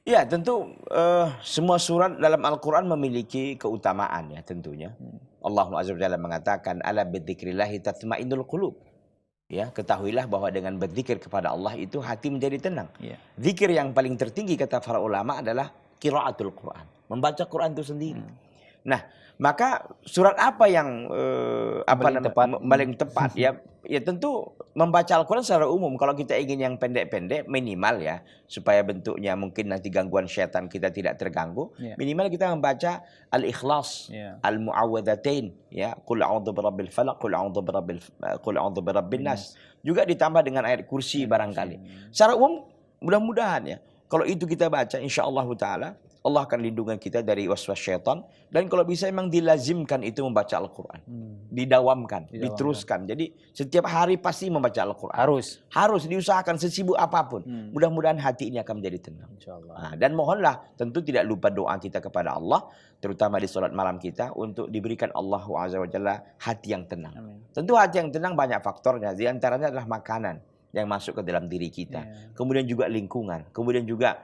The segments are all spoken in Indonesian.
Ya, tentu semua surat dalam Al-Quran memiliki keutamaan ya tentunya. Allah Azza wa Jalla mengatakan, ala bidzikrillahi tatma'innul qulub. Ya, ketahuilah bahwa dengan berzikir kepada Allah itu hati menjadi tenang. Ya. Zikir yang paling tertinggi kata para ulama adalah qiraatul Quran, membaca Quran itu sendiri. Nah, maka surat apa yang paling tepat ya? Ya tentu membaca Al-Quran secara umum. Kalau kita ingin yang pendek-pendek minimal ya, supaya bentuknya mungkin nanti gangguan syaitan kita tidak terganggu. Ya. Minimal kita membaca Al-Ikhlas, Ya. Al-Mu'awwadzatain, ya, Qul a'udzu birabbil falaq, Qul a'udzu birabbin nas. Juga ditambah dengan ayat kursi barangkali. Secara umum mudah-mudahan ya, kalau itu kita baca insyaallah taala Allah akan lindungi kita dari waswas syaitan. Dan kalau bisa memang dilazimkan itu membaca Al-Quran. Didawamkan, diteruskan. Jadi setiap hari pasti membaca Al-Quran. Harus diusahakan sesibuk apapun. Mudah-mudahan hati ini akan menjadi tenang. Nah, dan mohonlah tentu tidak lupa doa kita kepada Allah. Terutama di salat malam kita. Untuk diberikan Allah Azza wa Jalla hati yang tenang. Amin. Tentu hati yang tenang banyak faktornya. Di antaranya adalah makanan yang masuk ke dalam diri kita. Kemudian juga lingkungan. Kemudian juga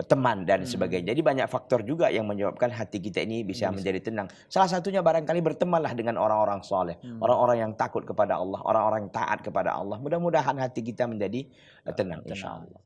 teman dan sebagainya. Jadi banyak faktor juga yang menyebabkan hati kita ini bisa menjadi tenang. Salah satunya barangkali bertemanlah dengan orang-orang soleh, orang-orang yang takut kepada Allah, orang-orang yang taat kepada Allah. Mudah-mudahan hati kita menjadi tenang, insya Allah.